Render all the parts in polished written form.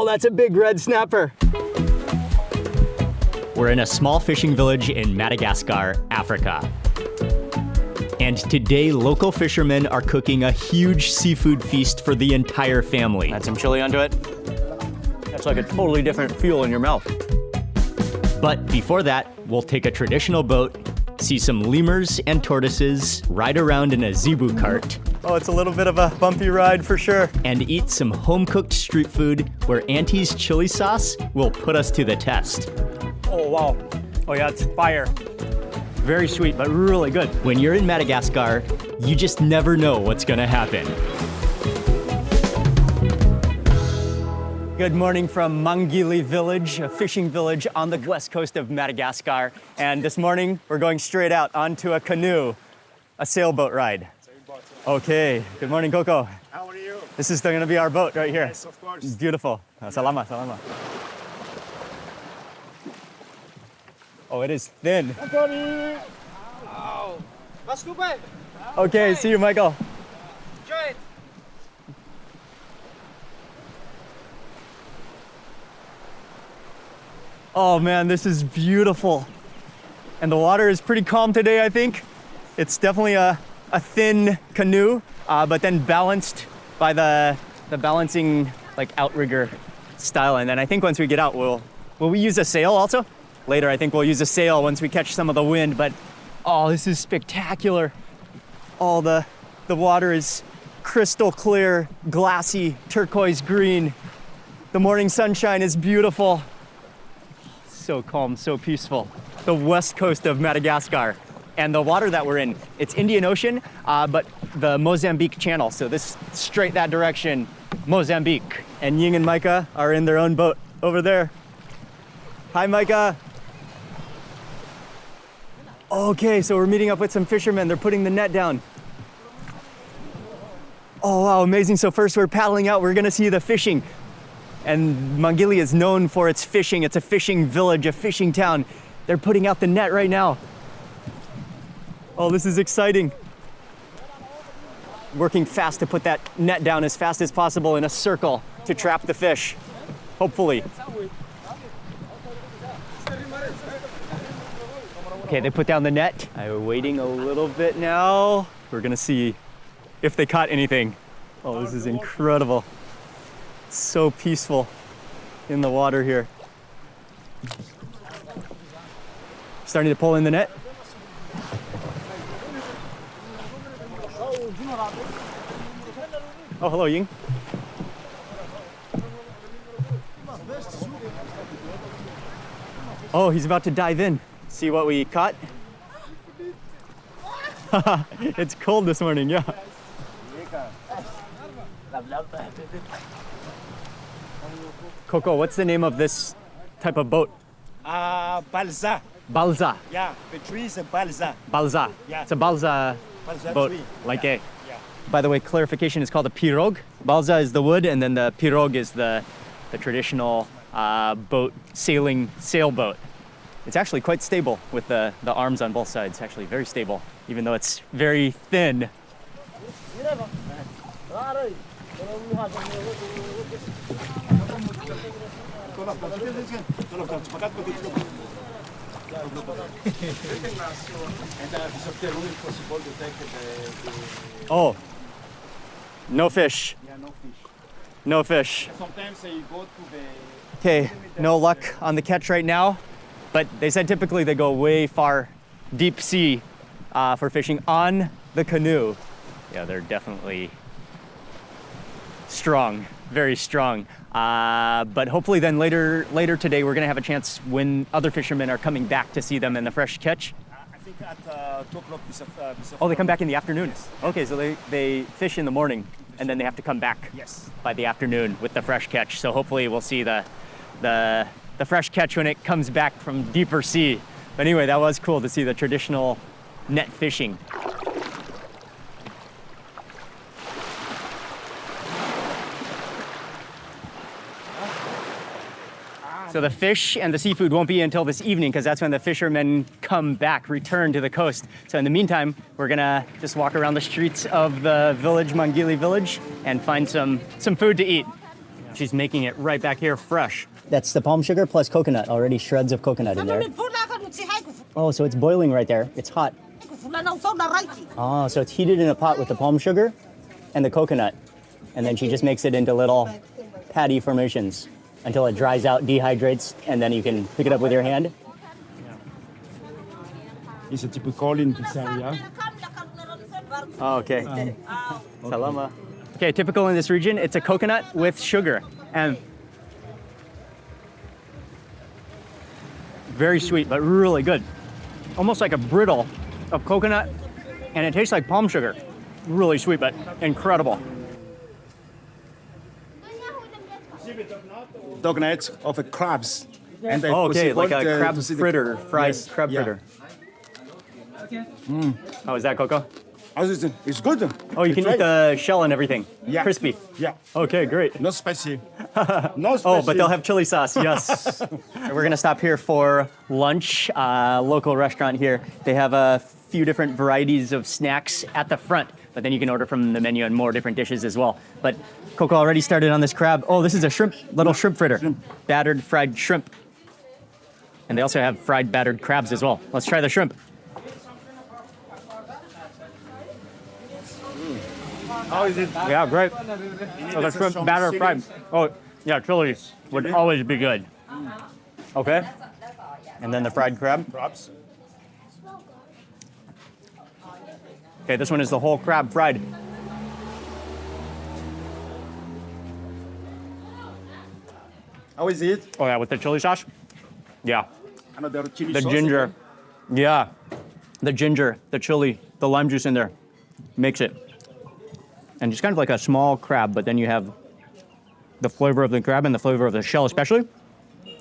that's a big red snapper. We're in a small fishing village in Madagascar, Africa. And today, local fishermen are cooking a huge seafood feast for the entire family. Add some chili onto it. That's like a totally different feel in your mouth. But before that, we'll take a traditional boat, see some lemurs and tortoises, ride around in a zebu cart. Oh, it's a little bit of a bumpy ride for sure. And eat some home-cooked street food where Auntie's chili sauce will put us to the test. Oh, wow. Oh yeah, it's fire. Very sweet, but really good. When you're in Madagascar, you just never know what's gonna happen. Good morning from Mangili Village, a fishing village on the west coast of Madagascar. And this morning, we're going straight out onto a canoe, a sailboat ride. Okay, good morning, Coco. How are you? This is gonna be our boat right here. Yes, of course. Beautiful. Salama, salama. Oh, it is thin. Wow. That's too bad. Okay, see you, Michael. Enjoy it. Oh man, this is beautiful. And the water is pretty calm today, I think. It's definitely a thin canoe, but then balanced by the balancing like outrigger style. And then I think once we get out, will we use a sail also? Later, I think we'll use a sail once we catch some of the wind, but oh, this is spectacular. All the water is crystal clear, glassy, turquoise green. The morning sunshine is beautiful. So calm, so peaceful. The west coast of Madagascar. And the water that we're in, it's Indian Ocean, but the Mozambique Channel. So this straight that direction, Mozambique. And Ying and Micah are in their own boat over there. Hi, Micah. Okay, so we're meeting up with some fishermen. They're putting the net down. Oh, wow, amazing. So first we're paddling out. We're gonna see the fishing. And Mangili is known for its fishing. It's a fishing village, a fishing town. They're putting out the net right now. Oh, this is exciting. Working fast to put that net down as fast as possible in a circle to trap the fish, hopefully. Okay, they put down the net. I'm waiting a little bit now. We're gonna see if they caught anything. Oh, this is incredible. It's so peaceful in the water here. Starting to pull in the net. Oh, hello, Ying. Oh, he's about to dive in. See what we caught? It's cold this morning, yeah. Coco, what's the name of this type of boat? Balsa. Balsa. Yeah, the tree is a balsa. Balsa. Yeah. It's a balsa boat, tree. like Yeah. a. By the way, clarification, it's called a pirogue. Balsa is the wood, and then the pirogue is the traditional boat, sailboat. It's actually quite stable with the arms on both sides, actually very stable, even though it's very thin. Oh, no fish. Yeah, no fish. No fish. Sometimes you go to the... Okay, no luck on the catch right now, but they said typically they go way far, deep sea for fishing on the canoe. Yeah, they're definitely strong, very strong. But hopefully then later today we're gonna have a chance when other fishermen are coming back to see them in the fresh catch. I think at 2 o'clock this Oh, they come back in the afternoon? Okay, so they fish in the morning and then they have to come back Yes. by the afternoon with the fresh catch. So hopefully we'll see the fresh catch when it comes back from deeper sea. But anyway, that was cool to see the traditional net fishing. So the fish and the seafood won't be until this evening because that's when the fishermen come back, return to the coast. So in the meantime, we're gonna just walk around the streets of the village, Mangili village, and find some food to eat. She's making it right back here fresh. That's the palm sugar plus coconut, already shreds of coconut in there. Oh, so it's boiling right there. It's hot. Oh, so it's heated in a pot with the palm sugar and the coconut. And then she just makes it into little patty formations until it dries out, dehydrates, and then you can pick it up with your hand. It's a typical in this area. Oh, okay. Salama. Okay, typical in this region, it's a coconut with sugar. And very sweet, but really good. Almost like a brittle of coconut, and it tastes like palm sugar. Really sweet, but incredible. Dog nuts of a crabs. And Oh, okay, like a crab to see the- fritter, fried Yes, crab yeah. fritter. How is that, Coco? It's good. Oh, you can Try eat the shell and everything. Yeah. Crispy. Yeah. Okay, great. Not spicy. No spicy. Oh, but they'll have chili sauce, yes. We're gonna stop here for lunch. Local restaurant here. They have a few different varieties of snacks at the front, but then you can order from the menu and more different dishes as well. But Coco already started on this crab. Oh, this is a little shrimp fritter. Battered fried shrimp. And they also have fried battered crabs as well. Let's try the shrimp. How is it? Yeah, great. Oh, the shrimp some batter chili. fried. Oh, yeah, chili would always be good. Okay. And then the fried crab. Crabs. Okay, this one is the whole crab fried. How is it? Oh yeah, with the chili sauce. Yeah, Another chili the sauce. ginger. Yeah, the ginger, the chili, the lime juice in there makes it. And it's kind of like a small crab, but then you have the flavor of the crab and the flavor of the shell especially,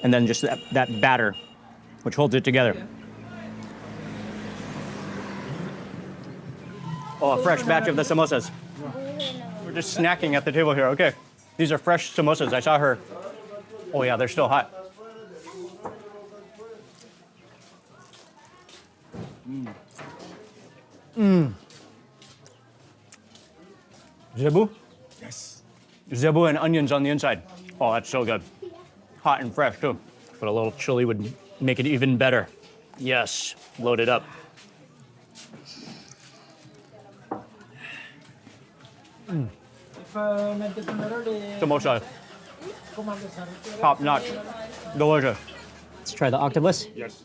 and then just that batter, which holds it together. Oh, a fresh batch of the samosas. We're just snacking at the table here. Okay, these are fresh samosas. I saw her. Oh yeah, they're still hot. Zebu? Yes. Zebu and onions on the inside. Oh, that's so good. Hot and fresh too. But a little chili would make it even better. Yes, load it up. Samosa. Top notch. Delicious. Let's try the octopus. Yes.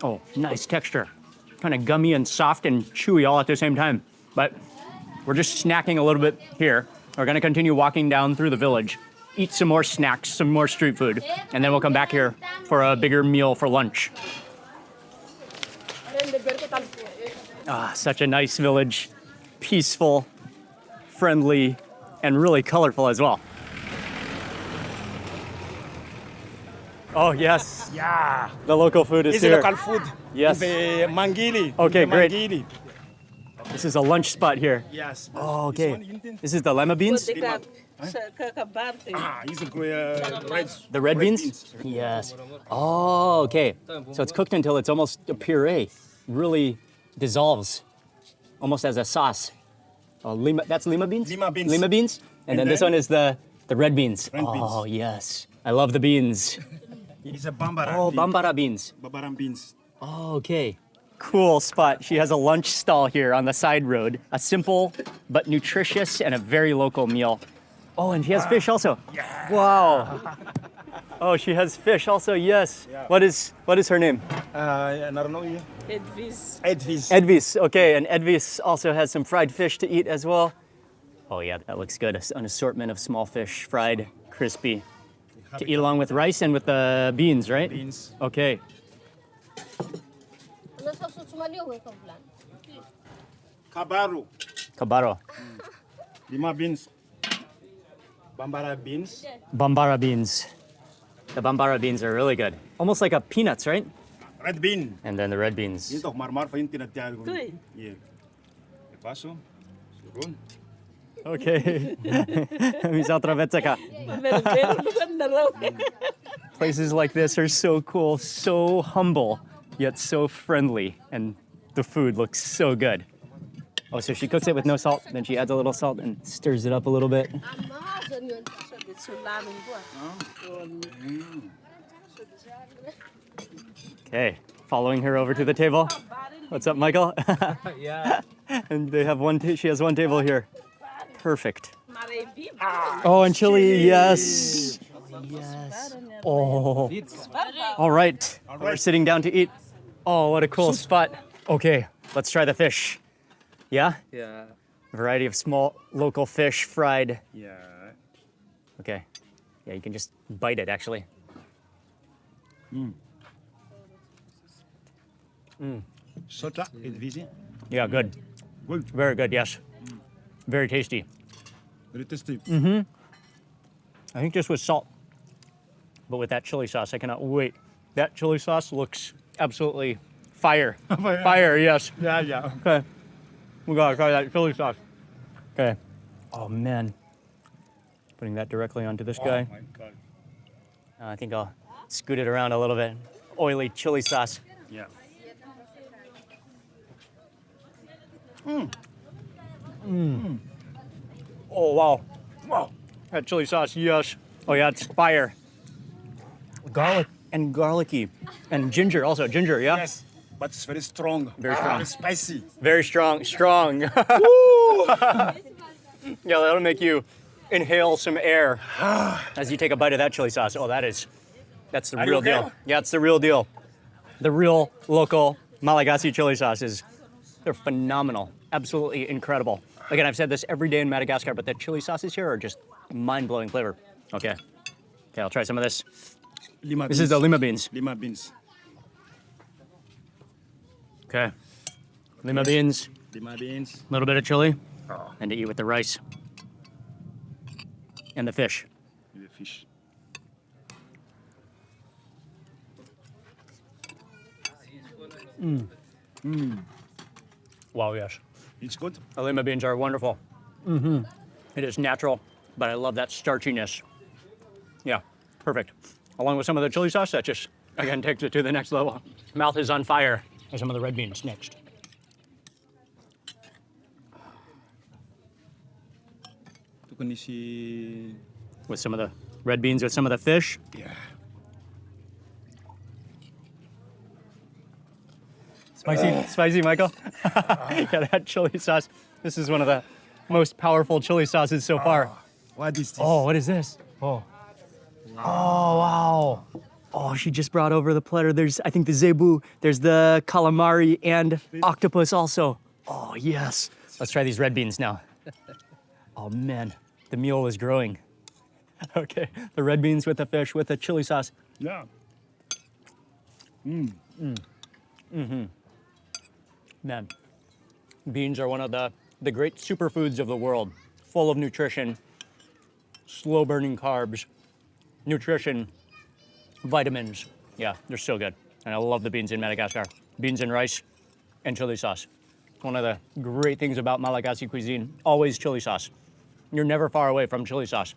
Oh, nice texture. Kind of gummy and soft and chewy all at the same time. But we're just snacking a little bit here. We're gonna continue walking down through the village, eat some more snacks, some more street food, and then we'll come back here for a bigger meal for lunch. Ah, such a nice village. Peaceful, friendly, and really colorful as well. Oh, yes. Yeah. The local food is It's here. local food. Yes. The mangili. Okay, the great. Mangili. This is a lunch spot here. Yes. Oh, This okay. one, you think? This is the lima beans? It's a red. The red beans? Yes. Oh, okay. So it's cooked until it's almost a puree. Really dissolves, almost as a sauce. Oh, that's lima beans? Lima beans. Lima beans? And then this then- one is the red beans. Red beans. Oh, yes. I love the beans. It's a bambara. Oh, bambara beans. Bambaran beans. Oh, okay. Cool spot. She has a lunch stall here on the side road. A simple but nutritious and a very local meal. Oh, and she has fish also. Yeah. Wow. Oh, she has fish also. Yes. Yeah. What is her name? I don't know. Edvis. Edvis. Edvis. Okay, and Edvis also has some fried fish to eat as well. Oh yeah, that looks good. An assortment of small fish, fried, crispy, to eat along with rice and with the beans, right? Beans. Okay. Kabaru. Kabaro. Lima beans. Bambara beans. Bambara beans. The bambara beans are really good. Almost like a peanuts, right? Red bean. And then the red beans. Ito, marmar fa yung tinatiyari ko. Tuy. Yeah. Paso. Surun. Okay. Misatra Vetsaka. Places like this are so cool, so humble, yet so friendly, and the food looks so good. Oh, so she cooks it with no salt, then she adds a little salt and stirs it up a little bit. Okay, following her over to the table. What's up, Michael? Yeah. And they have she has one table here. Perfect. Oh, and chili, yes. Yes. Oh. All right. We're sitting down to eat. Oh, what a cool spot. Okay, let's try the fish. Yeah? Yeah. A variety of small local fish fried. Yeah. Okay. Yeah, you can just bite it actually. Sota, it's easy. Yeah, good. Good. Very good, yes. Very tasty. Very tasty. I think just with salt, but with that chili sauce, I cannot wait. That chili sauce looks absolutely fire. Fire, yes. Yeah, yeah. Okay. We gotta try that chili sauce. Okay. Oh man. Putting that directly onto this guy. Oh my God. I think I'll scoot it around a little bit. Oily chili sauce. Yeah. Oh wow. Wow. That chili sauce, yes. Oh yeah, it's fire. Garlic and garlicky. And ginger also, ginger, yeah? Yes, but it's very strong. Very strong. Very spicy. Very strong, strong. Yeah, that'll make you inhale some air as you take a bite of that chili sauce. Oh, that's the Are you real okay? deal. Yeah, it's the real deal. The real local Malagasy chili sauces, they're phenomenal. Absolutely incredible. Again, I've said this every day in Madagascar, but the chili sauces here are just mind-blowing flavor. Okay. Okay, I'll try some of this. Lima This beans. is the lima beans. Lima beans. Okay. Lima beans, Lima beans. a little bit of chili, and to eat with the rice and the fish. The fish. Wow, yes. It's good. The lima beans are wonderful. It is natural, but I love that starchiness. Yeah, perfect. Along with some of the chili sauce, that just, again, takes it to the next level. Mouth is on fire. And some of the red beans next. With some of the red beans with some of the fish. Yeah. Spicy, spicy, Michael. Yeah, that chili sauce. This is one of the most powerful chili sauces so far. What is this? Oh, what is this? Oh. Oh, wow. Oh, she just brought over the platter. There's, I think, the zebu. There's the calamari and octopus also. Oh, yes. Let's try these red beans now. Oh, man. The meal is growing. Okay. The red beans with the fish with the chili sauce. Yeah. Man, beans are one of the great superfoods of the world. Full of nutrition, slow burning carbs, nutrition, vitamins. Yeah, they're so good. And I love the beans in Madagascar. Beans and rice and chili sauce. One of the great things about Malagasy cuisine, always chili sauce. You're never far away from chili sauce.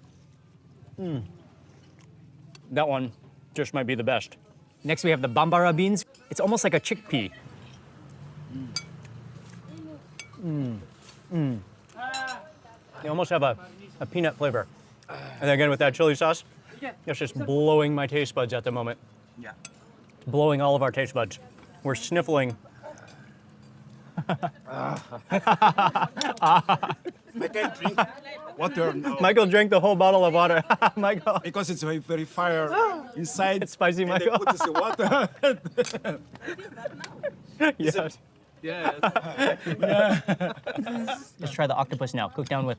That one just might be the best. Next we have the bambara beans. It's almost like a chickpea. They almost have a peanut flavor. And again with that chili sauce, it's just blowing my taste buds at the moment. Yeah. Blowing all of our taste buds. We're sniffling. I can drink water now Michael drank the whole bottle of water. Michael. because it's very, very fire inside. It's spicy, and Michael. They put this water. Yes. Yeah. Let's try the octopus now. Cooked down with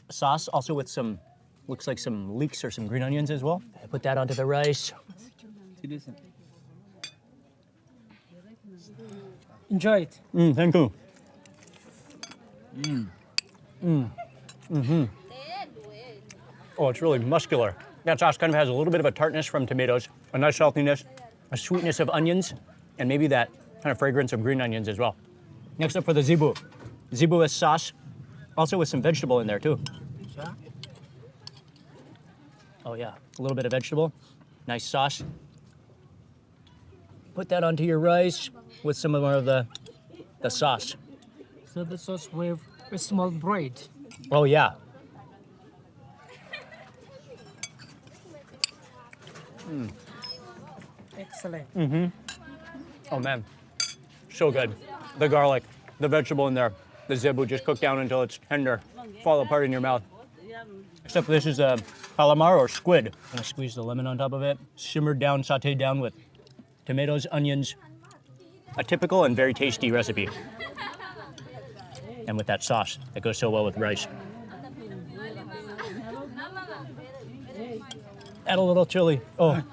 sauce, also with some, looks like some leeks or some green onions as well. I put that onto the rice. Enjoy it. Thank you. Oh, it's really muscular. That sauce kind of has a little bit of a tartness from tomatoes, a nice saltiness, a sweetness of onions, and maybe that kind of fragrance of green onions as well. Next up for the zebu. Zebu is sauce, also with some vegetable in there too. Oh yeah, a little bit of vegetable, nice sauce. Put that onto your rice with some more of the sauce. So the sauce with a small bread. Oh, yeah. Excellent. Oh, man. So good. The garlic, the vegetable in there, the zebu just cooked down until it's tender, fall apart in your mouth. Except this is a calamar or squid. Gonna squeeze the lemon on top of it, simmered down, sauteed down with tomatoes, onions. A typical and very tasty recipe. And with that sauce that goes so well with rice. Add a little chili. Oh.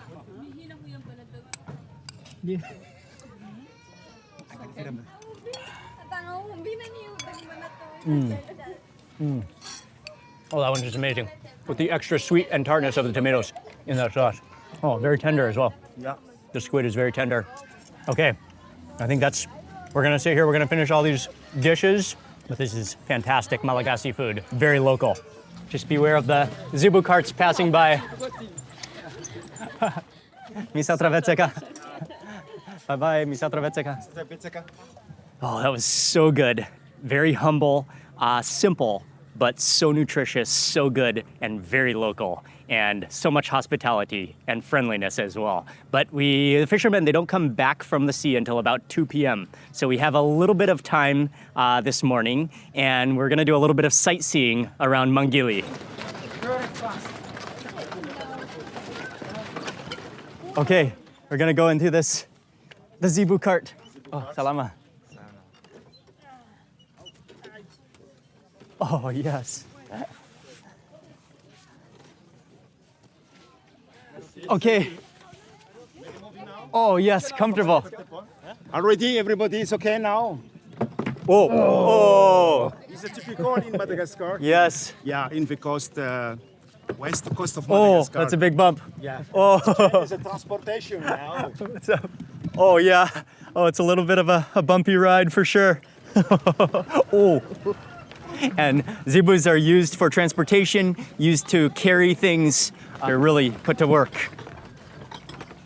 Oh, that one's just amazing. With the extra sweet and tartness of the tomatoes in that sauce. Oh, very tender as well. Yeah. The squid is very tender. Okay, I think we're gonna sit here, we're gonna finish all these dishes, but this is fantastic Malagasy food, very local. Just beware of the zebu carts passing by. Misa traveceka. Bye-bye, misa traveceka. Oh, that was so good. Very humble, simple, but so nutritious, so good, and very local, and so much hospitality and friendliness as well. But the fishermen, they don't come back from the sea until about 2 p.m. So we have a little bit of time this morning, and we're gonna do a little bit of sightseeing around Mangili. Okay, we're gonna go into the zebu cart. Oh, salama. Oh, yes. Okay. Oh, yes, comfortable. Already everybody is okay now. Oh, oh, It's a typical in Madagascar. yes. Yeah, in the coast, west coast of Oh, Madagascar. that's a big bump. Yeah. Oh, It's a transportation now. what's up? Oh, yeah. Oh, it's a little bit of a bumpy ride for sure. Oh. And zebus are used for transportation, used to carry things. They're really put to work.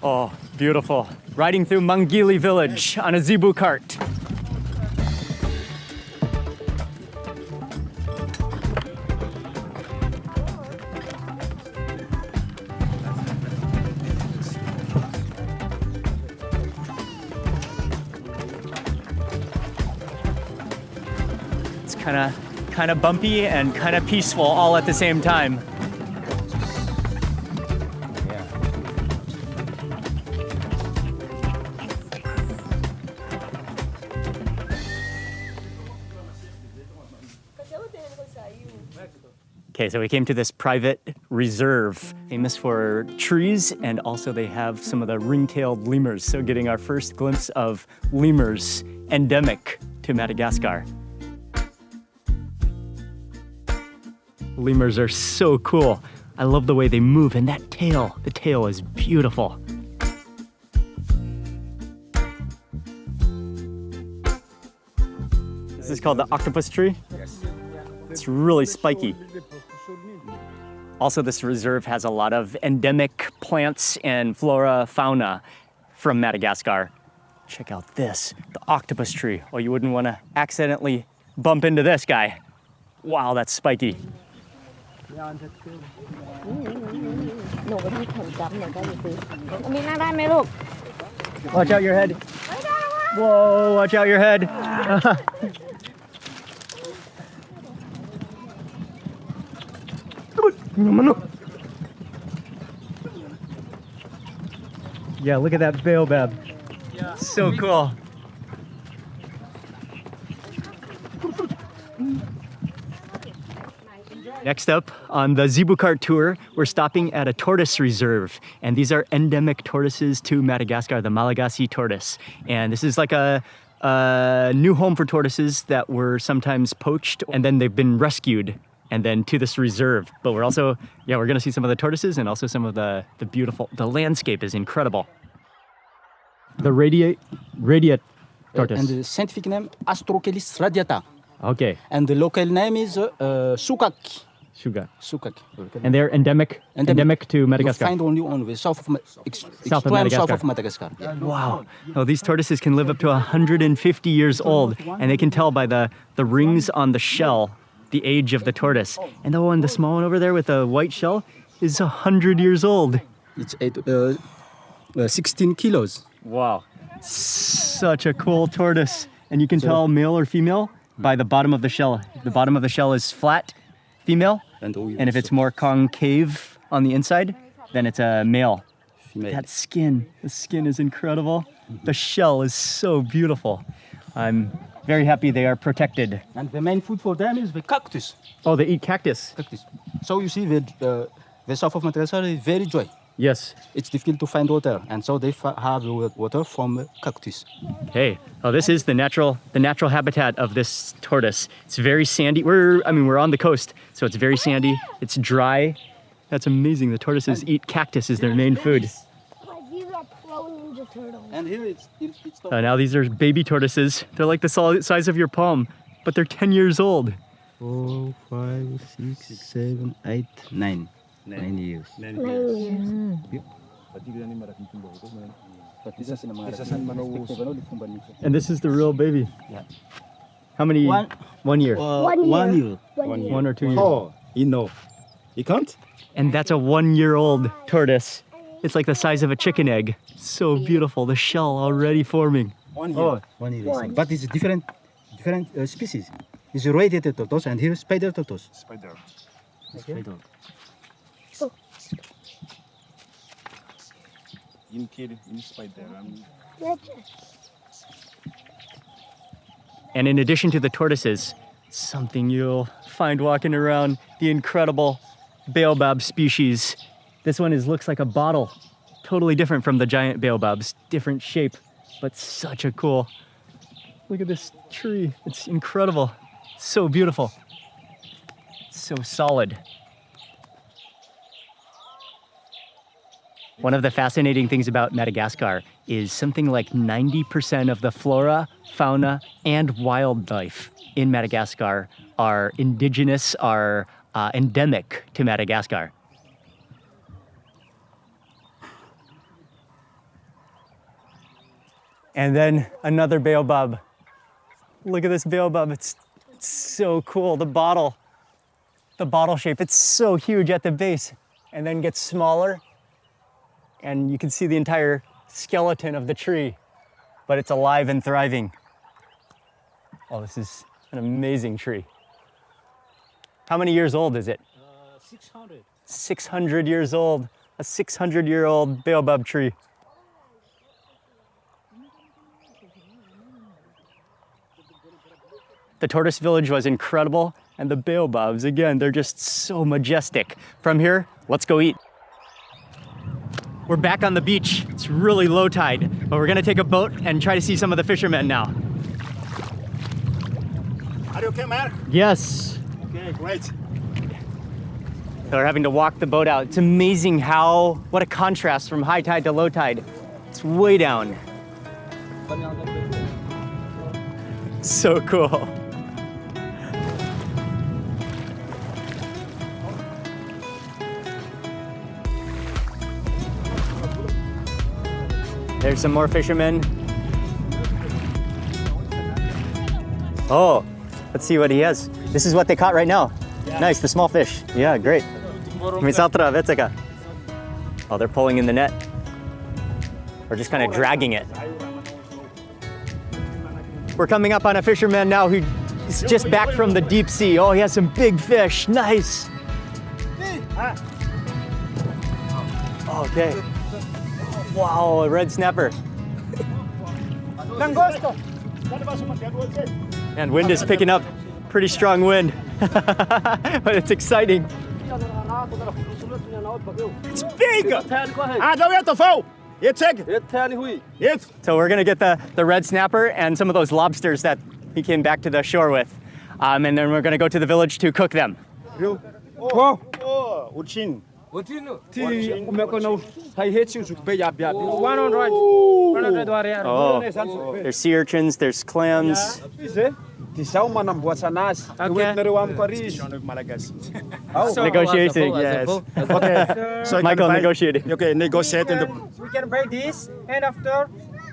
Oh, beautiful. Riding through Mangili village on a zebu cart. It's kind of bumpy and kind of peaceful all at the same time. Okay, so we came to this private reserve, famous for trees, and also they have some of the ring-tailed lemurs. So getting our first glimpse of lemurs endemic to Madagascar. Lemurs are so cool. I love the way they move, and that tail, the tail is beautiful. This is called the octopus tree. Yes. It's really spiky. Also, this reserve has a lot of endemic plants and flora, fauna from Madagascar. Check out this, the octopus tree. Oh, you wouldn't want to accidentally bump into this guy. Wow, that's spiky. Watch out your head. Whoa, watch out your head. Yeah, look at that baobab. So cool. Next up on the zebu cart tour, we're stopping at a tortoise reserve. And these are endemic tortoises to Madagascar, the Malagasy tortoise. And this is like a new home for tortoises that were sometimes poached and then they've been rescued and then to this reserve. But we're also, we're gonna see some of the tortoises and also some of the the landscape is incredible. The radiate tortoise. And the scientific name Astrochelis radiata. Okay. And the local name is Sukaki. Sugar. Sukak. And they're endemic to You Madagascar. find only on the south of South of extreme south Madagascar. of Madagascar. Wow. Oh, these tortoises can live up to 150 years old, and they can tell by the rings on the shell the age of the tortoise. And the small one over there with the white shell is 100 years old. It's 16 kilos. Wow. Such a cool tortoise. And you can tell male or female by the bottom of the shell. The bottom of the shell is flat, female. And if it's more concave on the inside, then it's a male. Female. That skin, the skin is incredible. The shell is so beautiful. I'm very happy they are protected. And the main food for them is the cactus. Oh, they eat cactus. So you see the south of Madagascar is very dry. Yes. It's difficult to find water, and so they have water from cactus. Hey, oh, this is the natural habitat of this tortoise. It's very sandy. We're on the coast, so it's very sandy. It's dry. That's amazing. The tortoises eat cactus as their main food. These are pro ninja turtles. And here it's Now these are baby tortoises. They're like the size of your palm, but they're 10 years old. 4, 5, 6, 7, 8, 9. 9 years. 9 years. And this is the real baby. Yeah. How many? 1 year. 1 year. 1 or 2 years. Oh, you know. You can't? And that's a 1-year-old tortoise. It's like the size of a chicken egg. So beautiful. The shell already forming. 1 year. Oh, 1 year. But it's different species. It's a radiated tortoise, and here is spider tortoise. Spider. Spider. In kid, in spider. And in addition to the tortoises, something you'll find walking around, the incredible baobab species. This one looks like a bottle. Totally different from the giant baobabs. Different shape, but such a cool. Look at this tree. It's incredible. So beautiful. So solid. One of the fascinating things about Madagascar is something like 90% of the flora, fauna, and wildlife in Madagascar are indigenous, are endemic to Madagascar. And then another baobab. Look at this baobab. It's so cool. The bottle shape, it's so huge at the base and then gets smaller. And you can see the entire skeleton of the tree, but it's alive and thriving. Oh, this is an amazing tree. How many years old is it? 600. 600 years old, a 600-year-old baobab tree. The tortoise village was incredible, and the baobabs, again, they're just so majestic. From here, let's go eat. We're back on the beach. It's really low tide, but we're gonna take a boat and try to see some of the fishermen now. Are you okay, man? Yes. Okay, great. So we're having to walk the boat out. It's amazing what a contrast from high tide to low tide. It's way down. So cool. There's some more fishermen. Oh, let's see what he has. This is what they caught right now. Nice, the small fish. Yeah, great. Oh, they're pulling in the net. Or just kind of dragging it. We're coming up on a fisherman now who's just back from the deep sea. Oh, he has some big fish. Nice. Okay. Wow, a red snapper. And wind is picking up. Pretty strong wind. But it's exciting. It's big! So we're gonna get the red snapper and some of those lobsters that he came back to the shore with. And then we're gonna go to the village to cook them. Oh, urchin. Oh, there's sea urchins, there's clams. Isaw manambuat sanas. Iwit na ruam Paris. Negotiating, yes. Okay. So I can Michael buy- negotiating. Okay, negotiate in the. We can buy this, and after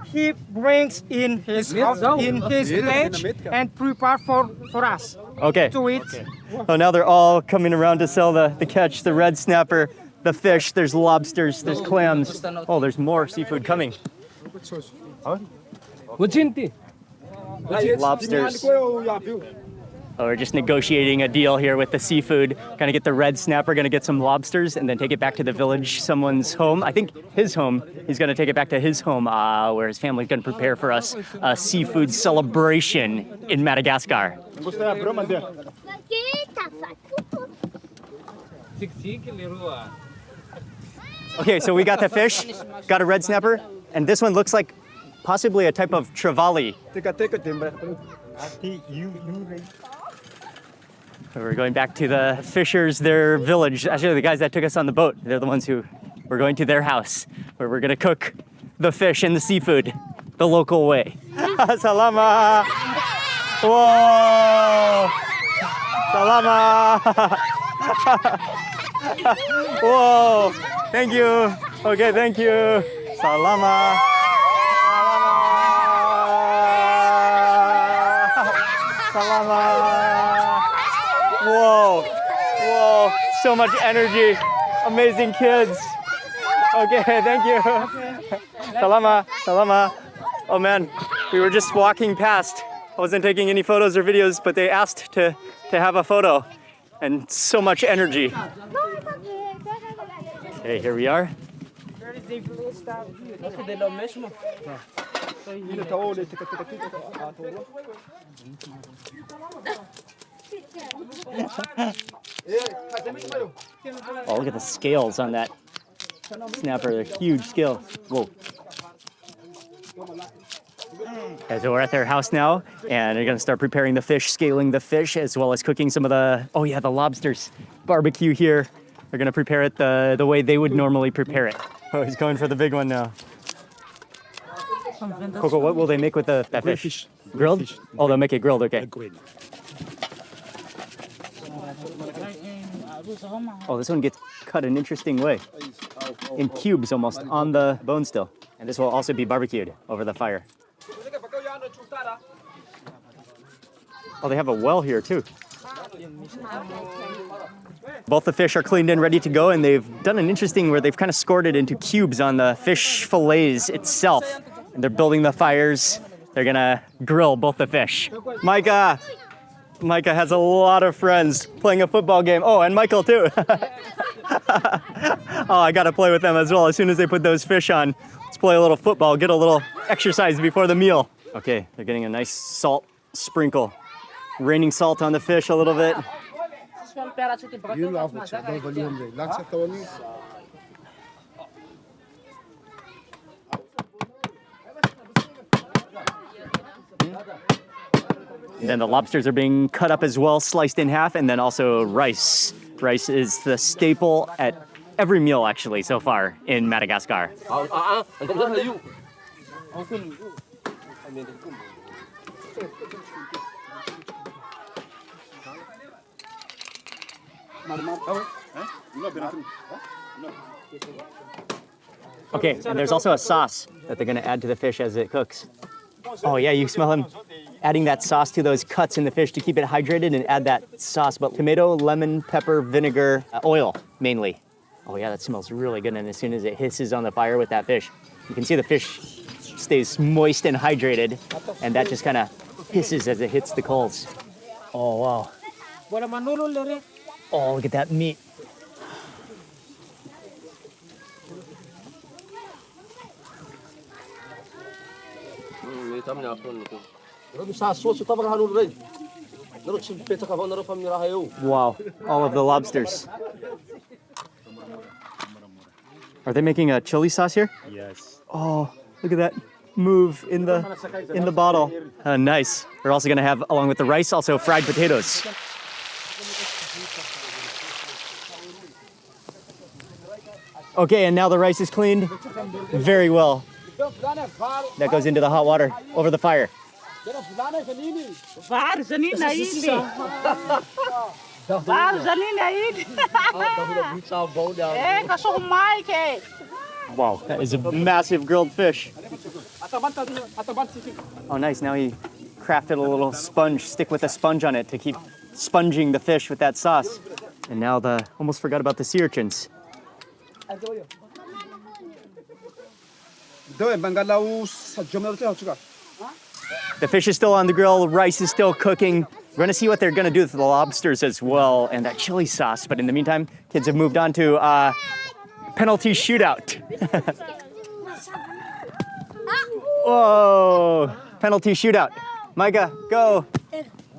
he brings in his village and prepare for us Okay. to eat. So now they're all coming around to sell the catch, the red snapper, the fish. There's lobsters, there's clams. Oh, there's more seafood coming. Lobsters. Oh, we're just negotiating a deal here with the seafood. Gonna get the red snapper, gonna get some lobsters, and then take it back to the village, someone's home. I think his home. He's gonna take it back to his home, where his family's gonna prepare for us a seafood celebration in Madagascar. Okay, so we got the fish, got a red snapper, and this one looks like possibly a type of trevally. So we're going back to the fishers, their village. Actually, the guys that took us on the boat, they're the ones who we're going to their house, where we're gonna cook the fish and the seafood the local way. Salama! Whoa! Salama! Whoa! Thank you. Okay, thank you. Salama. Salama. Whoa. Whoa. So much energy. Amazing kids. Okay, thank you. Salama. Salama. Oh man, we were just walking past. I wasn't taking any photos or videos, but they asked to have a photo. And so much energy. Okay, here we are. Oh, look at the scales on that snapper. They're huge scales. Whoa. Okay, so we're at their house now, and they're gonna start preparing the fish, scaling the fish, as well as cooking some of the, oh yeah, the lobsters. Barbecue here. They're gonna prepare it the way they would normally prepare it. Oh, he's going for the big one now. Coco, what will they make with that fish? Grilled? Oh, they'll make it grilled, okay. Oh, this one gets cut an interesting way. In cubes almost, on the bone still. And this will also be barbecued over the fire. Oh, they have a well here too. Both the fish are cleaned and ready to go, and they've done an interesting where they've kind of scored it into cubes on the fish fillets itself. And they're building the fires. They're gonna grill both the fish. Micah has a lot of friends playing a football game. Oh, and Michael too. Oh, I gotta play with them as well. As soon as they put those fish on, let's play a little football, get a little exercise before the meal. Okay, they're getting a nice salt sprinkle. Raining salt on the fish a little bit. And then the lobsters are being cut up as well, sliced in half, and then also rice. Rice is the staple at every meal actually so far in Madagascar. Okay, and there's also a sauce that they're gonna add to the fish as it cooks. Oh yeah, you smell him adding that sauce to those cuts in the fish to keep it hydrated and add that sauce, but tomato, lemon, pepper, vinegar, oil mainly. Oh yeah, that smells really good, and as soon as it hisses on the fire with that fish, you can see the fish stays moist and hydrated, and that just kind of hisses as it hits the coals. Oh wow. Oh, look at that meat. Wow, all of the lobsters. Are they making a chili sauce here? Yes. Oh, look at that move in the bottle. Nice. We're also gonna have, along with the rice, also fried potatoes. Okay, and now the rice is cleaned very well. That goes into the hot water over the fire. Varsanina ili. Varsanina ili. Kasong Mike. Wow, that is a massive grilled fish. Oh, nice. Now he crafted a little sponge, stick with a sponge on it to keep sponging the fish with that sauce. And now almost forgot about the sea urchins. The fish is still on the grill, rice is still cooking. We're gonna see what they're gonna do with the lobsters as well and that chili sauce. But in the meantime, kids have moved on to penalty shootout. Whoa, penalty shootout. Micah, go.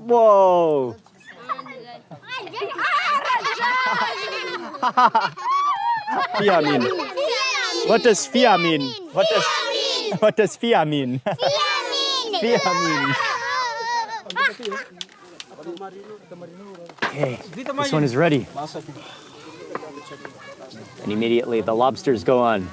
Whoa. Fia mean? What does fia mean? What does fia mean? Fia mean. Okay, this one is ready. And immediately the lobsters go on.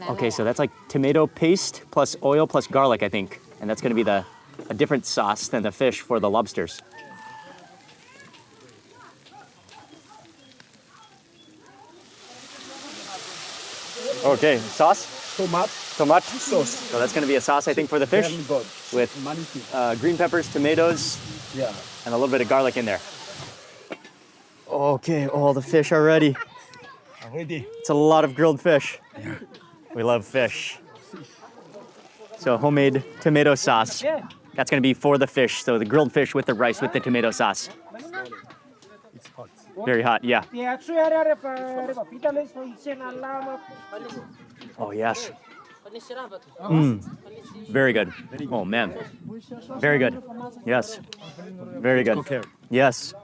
Okay, so that's like tomato paste plus oil plus garlic, I think. And that's gonna be a different sauce than the fish for the lobsters. Okay, sauce? Tomat sauce. So that's gonna be a sauce, I think, for the fish with green peppers, tomatoes, and a little bit of garlic in there. Okay, all the fish are ready. It's a lot of grilled fish. We love fish. So homemade tomato sauce. That's gonna be for the fish. So the grilled fish with the rice with the tomato sauce. Very hot, yeah. Oh, yes. Very good. Oh, man. Very good. Yes. Very good. Yes.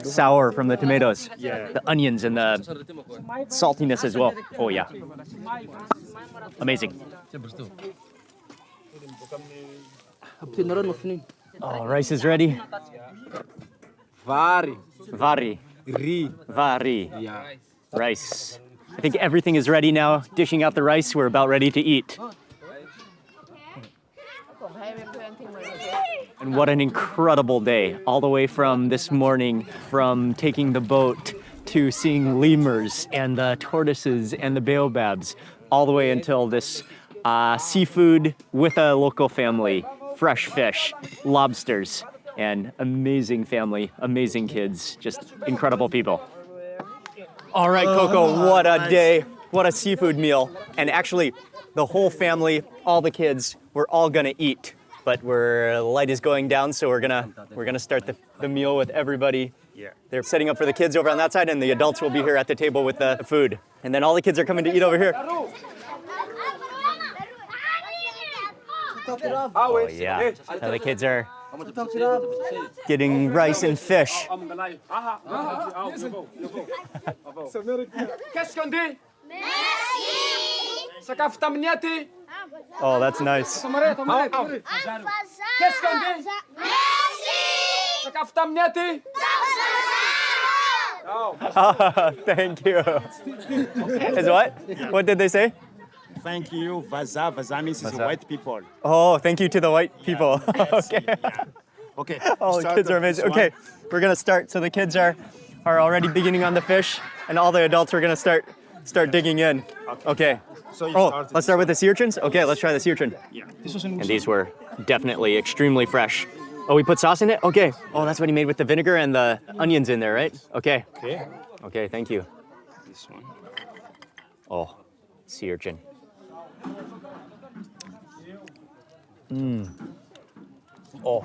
Sour from the tomatoes. The onions and the saltiness as well. Oh, yeah. Amazing. Oh, rice is ready. Vari. Rice. I think everything is ready now. Dishing out the rice, we're about ready to eat. And what an incredible day. All the way from this morning, from taking the boat to seeing lemurs and the tortoises and the baobabs, all the way until this seafood with a local family, fresh fish, lobsters, and amazing family, amazing kids, just incredible people. All right, Coco, what a day. What a seafood meal. And actually, the whole family, all the kids, we're all gonna eat. But the light is going down, so we're gonna start the meal with everybody. They're setting up for the kids over on that side, and the adults will be here at the table with the food. And then all the kids are coming to eat over here. Oh yeah, so the kids are getting rice and fish. Oh, that's nice. Thank you. Is what? What did they say? Thank you, Vaza. Vaza means it's white people. Oh, thank you to the white people. Okay. Okay. Oh, the kids are amazing. Okay, we're gonna start. So the kids are already beginning on the fish, and all the adults are gonna start digging in. Okay. So let's start with the sea urchins. Okay, let's try the sea urchin. Yeah. And these were definitely extremely fresh. Oh, we put sauce in it? Okay. Oh, that's what he made with the vinegar and the onions in there, right? Okay. Okay. Okay, thank you. This one. Oh, sea urchin. Oh,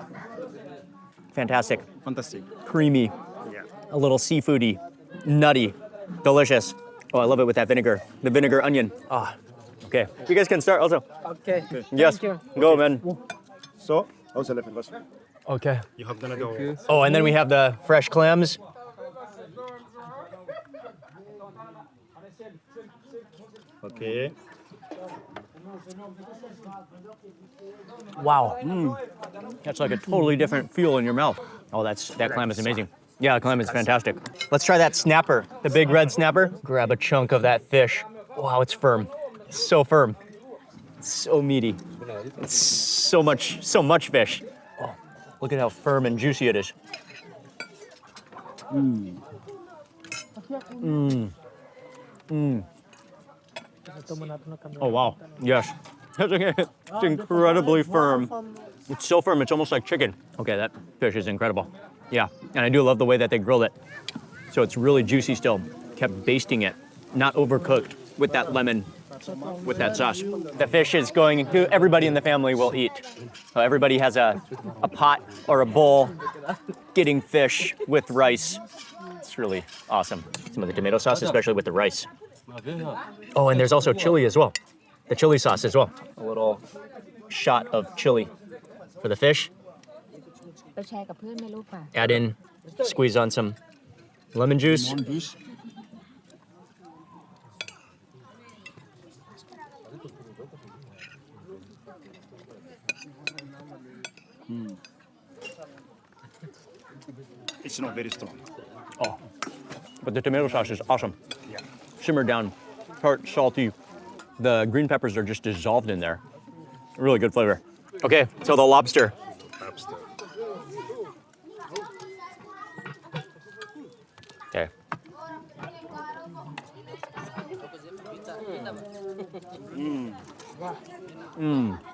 fantastic. Fantastic. Creamy, Yeah. a little seafoody, nutty, delicious. Oh, I love it with that vinegar, the vinegar onion. Ah, okay. You guys can start also. Okay. Yes, Thank you. go, man. So, how's the left first? Okay. You have gonna go. Oh, and then we have the fresh clams. Okay. Wow. That's like a totally different feel in your mouth. Oh, that clam is amazing. Yeah, clam is fantastic. Let's try that snapper, the big red snapper. Grab a chunk of that fish. Wow, it's firm. It's so firm. It's so meaty. It's so much fish. Oh, look at how firm and juicy it is. Oh, wow. Yes. It's incredibly firm. It's so firm, it's almost like chicken. Okay, that fish is incredible. Yeah, and I do love the way that they grilled it. So it's really juicy still. Kept basting it, not overcooked with that lemon, with that sauce. The fish is going to, everybody in the family will eat. So everybody has a pot or a bowl getting fish with rice. It's really awesome. Some of the tomato sauce, especially with the rice. Oh, and there's also chili as well. The chili sauce as well. A little shot of chili for the fish. Add in, squeeze on some lemon juice. It's not very strong. Oh, but the tomato sauce is awesome. Yeah. Simmered down, tart, salty. The green peppers are just dissolved in there. Really good flavor. Okay, so the lobster. Okay.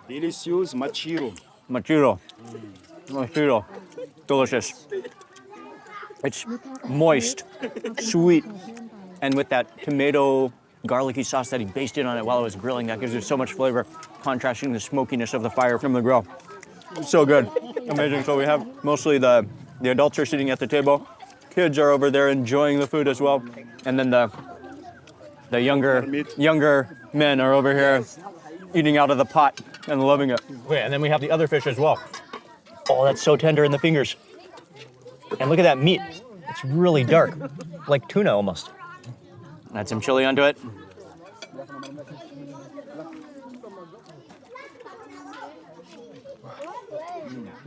Delicious machiro. Machiro. Delicious. It's moist, sweet, and with that tomato garlicky sauce that he basted on it while I was grilling, that gives it so much flavor, contrasting the smokiness of the fire from the grill. So good, amazing. So we have mostly the adults are sitting at the table, kids are over there enjoying the food as well, and then the younger men are over here eating out of the pot and loving it. Okay, and then we have the other fish as well. Oh, that's so tender in the fingers. And look at that meat. It's really dark, like tuna almost. Add some chili onto it.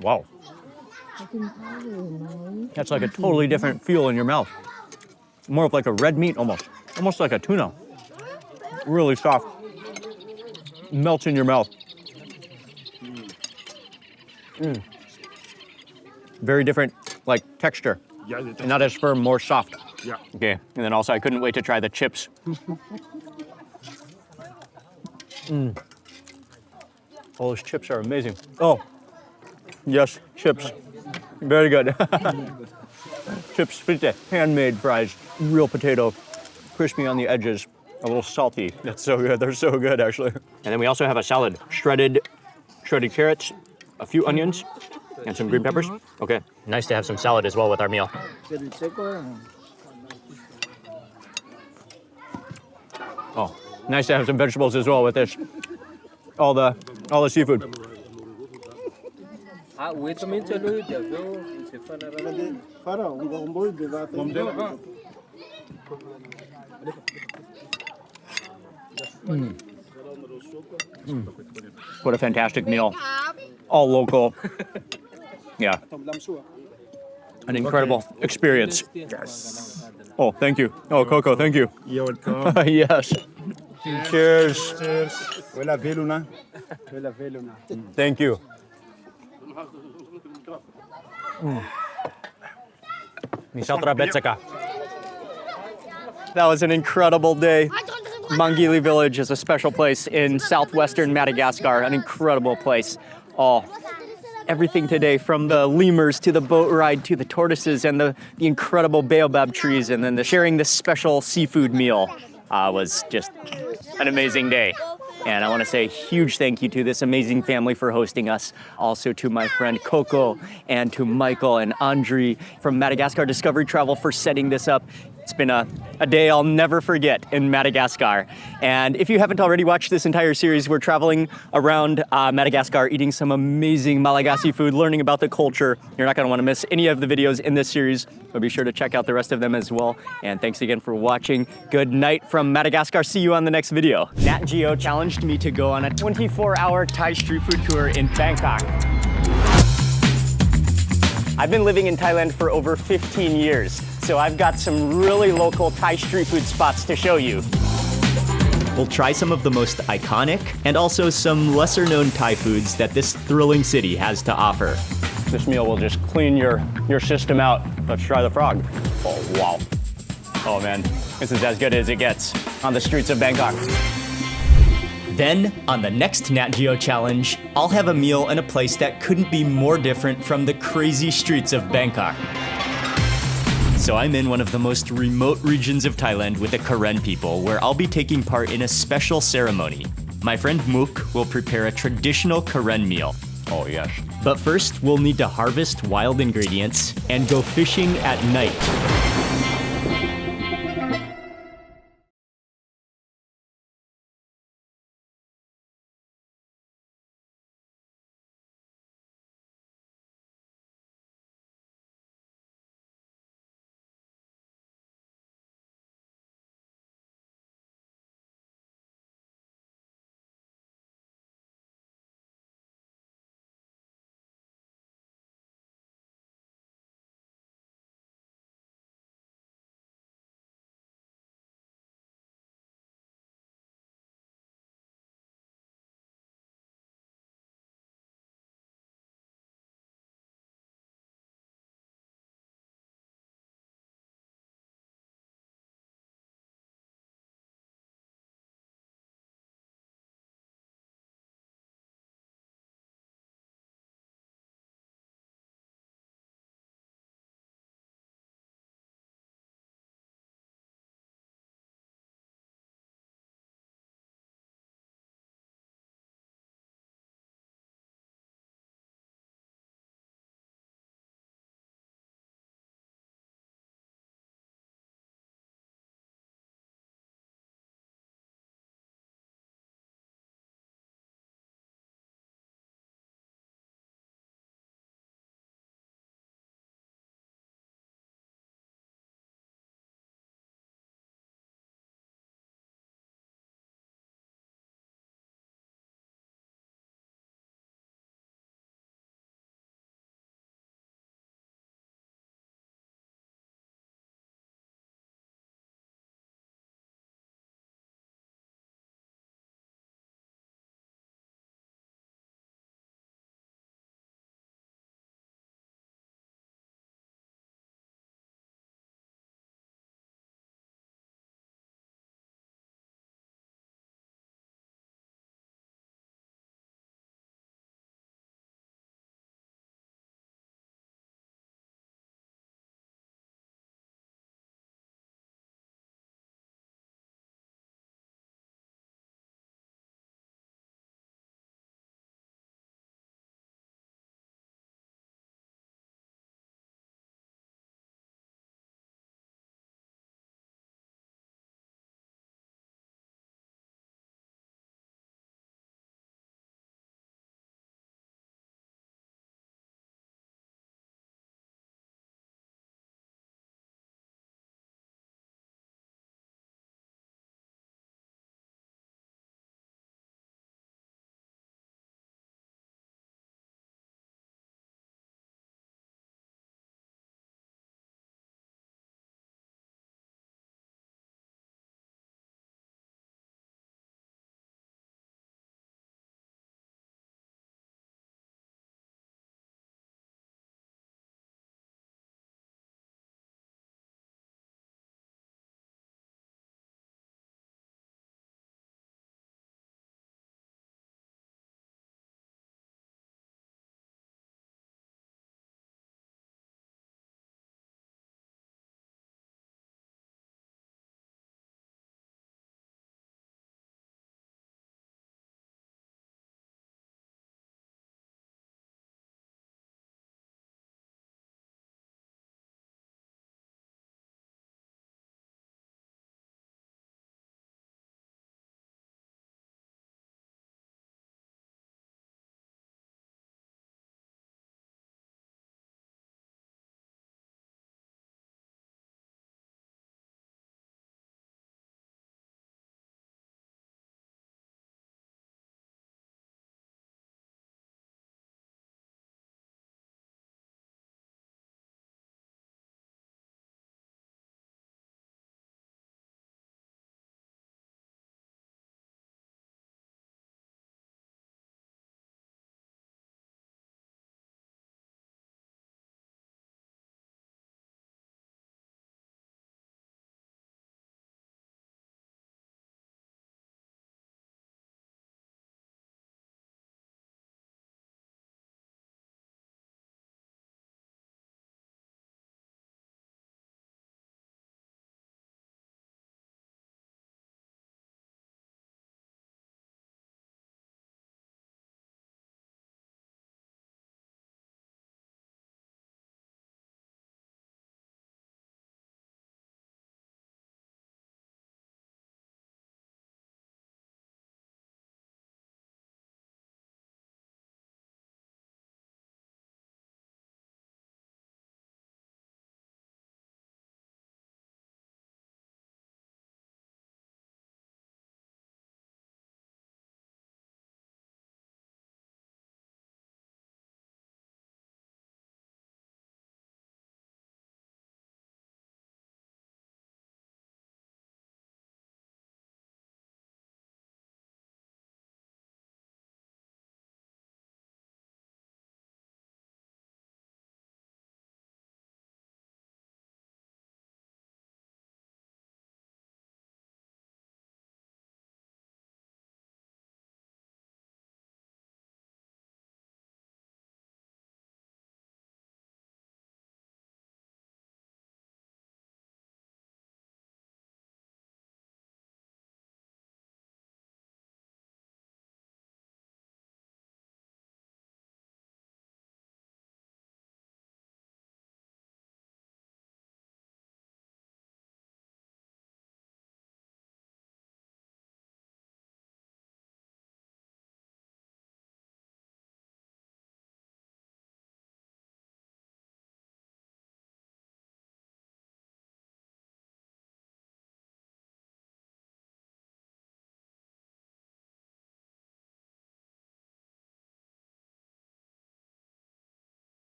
Wow. That's like a totally different feel in your mouth. More of like a red meat almost. Almost like a tuna. Really soft. Melts in your mouth. Very different, like, texture. Yeah, Not as firm, more soft. yeah. Okay, and then also I couldn't wait to try the chips. Oh, those chips are amazing. Oh, yes, chips. Very good. Chips fritte, handmade fries, real potato, crispy on the edges, a little salty. That's so good. They're so good, actually. And then we also have a salad, shredded carrots, a few onions, and some green peppers. Okay, nice to have some salad as well with our meal. Oh, nice to have some vegetables as well with this. All the seafood. What a fantastic meal. All local. Yeah. An incredible experience. Yes. Oh, thank you. Oh, Coco, thank you. You're welcome. Yes. Cheers. Cheers. Wela veluna. Wela veluna. Thank you. That was an incredible day. Mangili Village is a special place in southwestern Madagascar, an incredible place. Oh, everything today, from the lemurs to the boat ride to the tortoises and the incredible baobab trees, and then sharing this special seafood meal was just an amazing day. And I want to say a huge thank you to this amazing family for hosting us. Also to my friend Coco and to Michael and Andre from Madagascar Discovery Travel for setting this up. It's been a day I'll never forget in Madagascar. And if you haven't already watched this entire series, we're traveling around Madagascar, eating some amazing Malagasy food, learning about the culture. You're not gonna wanna miss any of the videos in this series, but be sure to check out the rest of them as well. And thanks again for watching. Good night from Madagascar. See you on the next video. Nat Geo challenged me to go on a 24-hour Thai street food tour in Bangkok. I've been living in Thailand for over 15 years, so I've got some really local Thai street food spots to show you. We'll try some of the most iconic and also some lesser known Thai foods that this thrilling city has to offer. This meal will just clean your system out. Let's try the frog. Oh, wow. Oh man, this is as good as it gets on the streets of Bangkok. Then, on the next Nat Geo challenge, I'll have a meal in a place that couldn't be more different from the crazy streets of Bangkok. So I'm in one of the most remote regions of Thailand with the Karen people, where I'll be taking part in a special ceremony. My friend Mook will prepare a traditional Karen meal. Oh yes. But first, we'll need to harvest wild ingredients and go fishing at night.